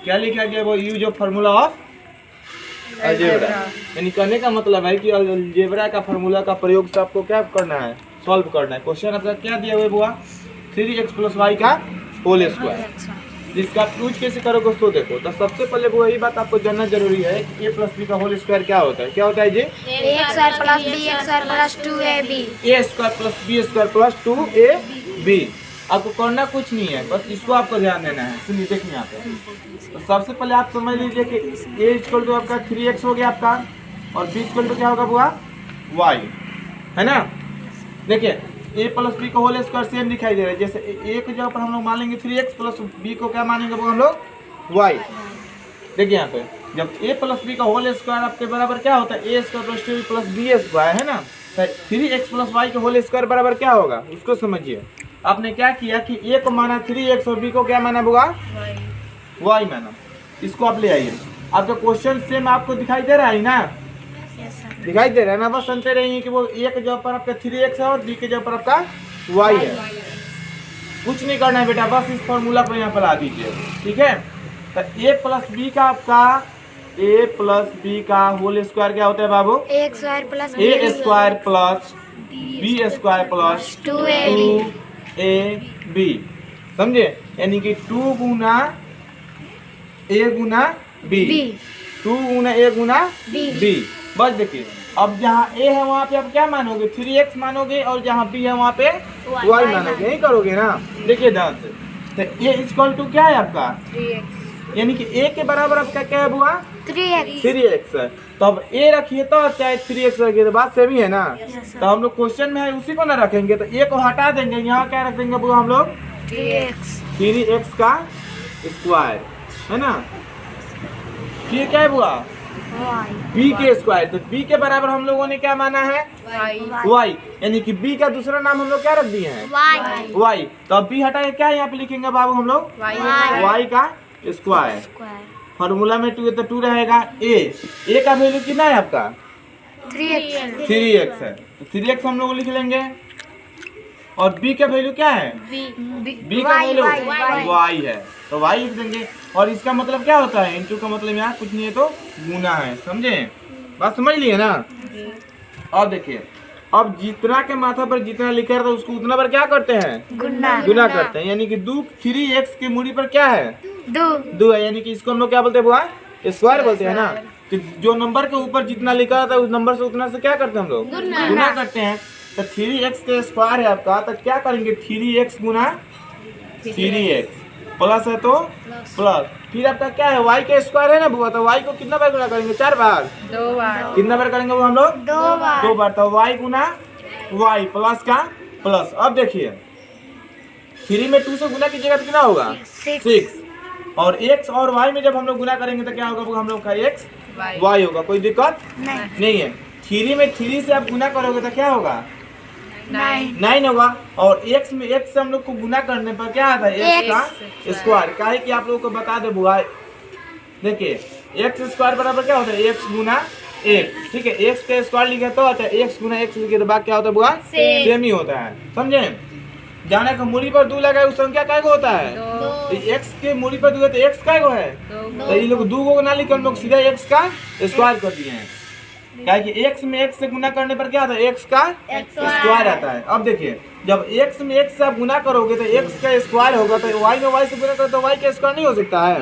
क्या लिखा गया वो use of formula of algebra. यानी कहने का मतलब है कि अलजेब्रा का फार्मूला का प्रयोग से आपको क्या करना है, सॉल्व करना है। क्वेश्चन आपका क्या दिया हुआ है बुआ, 3x + y का होल स्क्वायर, जिसका आप यूज कैसे करोगे उसको देखो। तो सबसे पहले वो यही बात आपको जानना जरूरी है कि a + b का होल स्क्वायर क्या होता है। क्या होता है जी? a² + bx² + 2ab। a² + b² + 2ab। आपको करना कुछ नहीं है, बस इसको आपको ध्यान देना है। सुनिए देखिए यहाँ पे, तो सबसे पहले आप समझ लीजिए कि a = आपका 3x हो गया आपका, और b = क्या होगा बुआ, y, है ना। देखिए a + b का होल स्क्वायर सेम दिखाई दे रहा है। जैसे a की जगह पर हम लोग मान लेंगे 3x + b को क्या मानेंगे वो हम लोग y। देखिए यहाँ पे जब a + b का होल स्क्वायर आपके बराबर क्या होता है, a² + 2b + b², है ना। तो 3x + y का होल स्क्वायर बराबर क्या होगा उसको समझिए। आपने क्या किया कि a को माना 3x और b को क्या माना होगा, y माना। इसको आप ले आइए। आपका क्वेश्चन सेम आपको दिखाई दे रहा है ना, दिखाई दे रहा है ना। बस अंतर यही है कि वो a के जगह पर आपका 3x है और b के जगह पर आपका y है। कुछ नहीं करना है बेटा, बस इस फॉर्मूला को यहाँ पर ला दीजिए, ठीक है। तो a + b का आपका a + b का होल स्क्वायर क्या होता है बाबू, a² + a² + b² + 2ab। समझे, यानी कि 2 गुना a Guna b, 2 Guna a Guna b। बस देखिए अब जहाँ a है वहाँ पे आप क्या मानोगे, 3x मानोगे, और जहाँ b है वहाँ पे y मानोगे, यही करोगे ना। देखिए ध्यान से, तो a = क्या है आपका 3x, यानी कि a के बराबर आपका क्या है बुआ, 3x है। तो अब a रखिए तो चाहे 3x रखिए तो बात सेम ही है ना। तो हम लोग क्वेश्चन में है उसी को ना रखेंगे, तो a को हटा देंगे, यहाँ क्या रख देंगे बुआ हम लोग, 3x का स्क्वायर, है ना। फिर क्या है बुआ, b के स्क्वायर। तो b के बराबर हम लोगों ने क्या माना है, y, यानी कि b का दूसरा नाम हम लोग क्या रख दिए हैं, y। तो अब b हटा के क्या यहाँ पे लिखेंगे बाबू हम लोग, y का स्क्वायर। फॉर्मूला में 2 है तो 2 रहेगा। a का वैल्यू कितना है आपका, 3x है, तो 3x हम लोग लिख लेंगे। और b का वैल्यू क्या है, b का वैल्यू y है, तो y लिख देंगे। और इसका मतलब क्या होता है, इनटू का मतलब यहाँ कुछ नहीं है तो गुना है, समझे, बात समझ लिए ना। अब देखिए, अब जितना के माथा पर जितना लिखा रहता है उसको उतना पर क्या करते हैं, गुना करते हैं। यानी कि 3x की मूड़ी पर क्या है, 2 है, यानी कि इसको हम लोग क्या बोलते हैं बुआ, स्क्वायर बोलते हैं ना। कि जो नंबर के ऊपर जितना लिखा रहता है उस नंबर से उतना से क्या करते हैं हम लोग, गुना करते हैं। तो 3x के स्क्वायर है आपका, तो क्या करेंगे 3x गुना 3x, प्लस है तो प्लस, फिर आपका क्या है y के स्क्वायर है ना बुआ, तो y को कितना बार गुना करेंगे, 4 बार, 2 बार, कितना बार करेंगे वो हम लोग, 2 बार। तो y गुना y प्लस का प्लस। अब देखिए 3 में 2 से गुना कीजिएगा तो कितना होगा, 6। और x और y में जब हम लोग गुना करेंगे तो क्या होगा हम लोग का x y होगा, कोई दिक्कत नहीं है। 3 में 3 से आप गुना करोगे तो क्या होगा, 9 होगा। और x में x से हम लोग को गुना करने पर क्या आता है, x का स्क्वायर। क्या है कि आप लोगों को बता दे बुआ, देखिए x² बराबर क्या होता है, x गुना 1, ठीक है। x का स्क्वायर लिखे तो अच्छा, x गुना x लिखे तो बात क्या होता है बुआ, सेम ही होता है, समझे। जाने का मूड़ी पर 2 लगा है, उस संख्या काय को होता है, तो x के मूड़ी पर 2 है तो x काय को है, तो ये लोग 2 को ना लिख हम लोग सीधा x का स्क्वायर कर दिए हैं। क्या है कि x में x से गुना करने पर क्या आता है, x का स्क्वायर आता है। अब देखिए जब x में x से आप गुना करोगे तो x का स्क्वायर होगा, तो y में y से गुना करोगे तो y का स्क्वायर नहीं हो सकता है,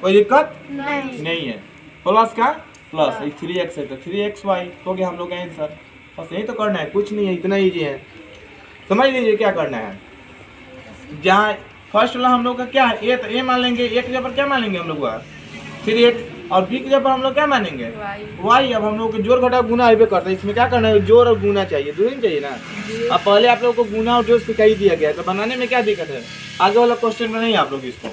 कोई दिक्कत नहीं है। प्लस का प्लस 3x है तो 3xy हो गया हम लोग का आंसर। बस यही तो करना है, कुछ नहीं है, इतना ईजी है। समझ लीजिए क्या करना है। जहाँ फर्स्ट वाला हम लोग का क्या है, a, तो a मान लेंगे, a की जगह पर क्या मान लेंगे हम लोग 3x, और b की जगह पर हम लोग क्या मानेंगे, y। अब हम लोग के जोड़ घटा गुना है करता है, इसमें क्या करना है, जोड़ और गुना चाहिए, दोनों चाहिए ना। अब पहले आप लोगों को गुना और जोड़ सिखाई दिया गया, तो बनाने में क्या दिक्कत है, आगे वाला क्वेश्चन में नहीं आप लोग इसको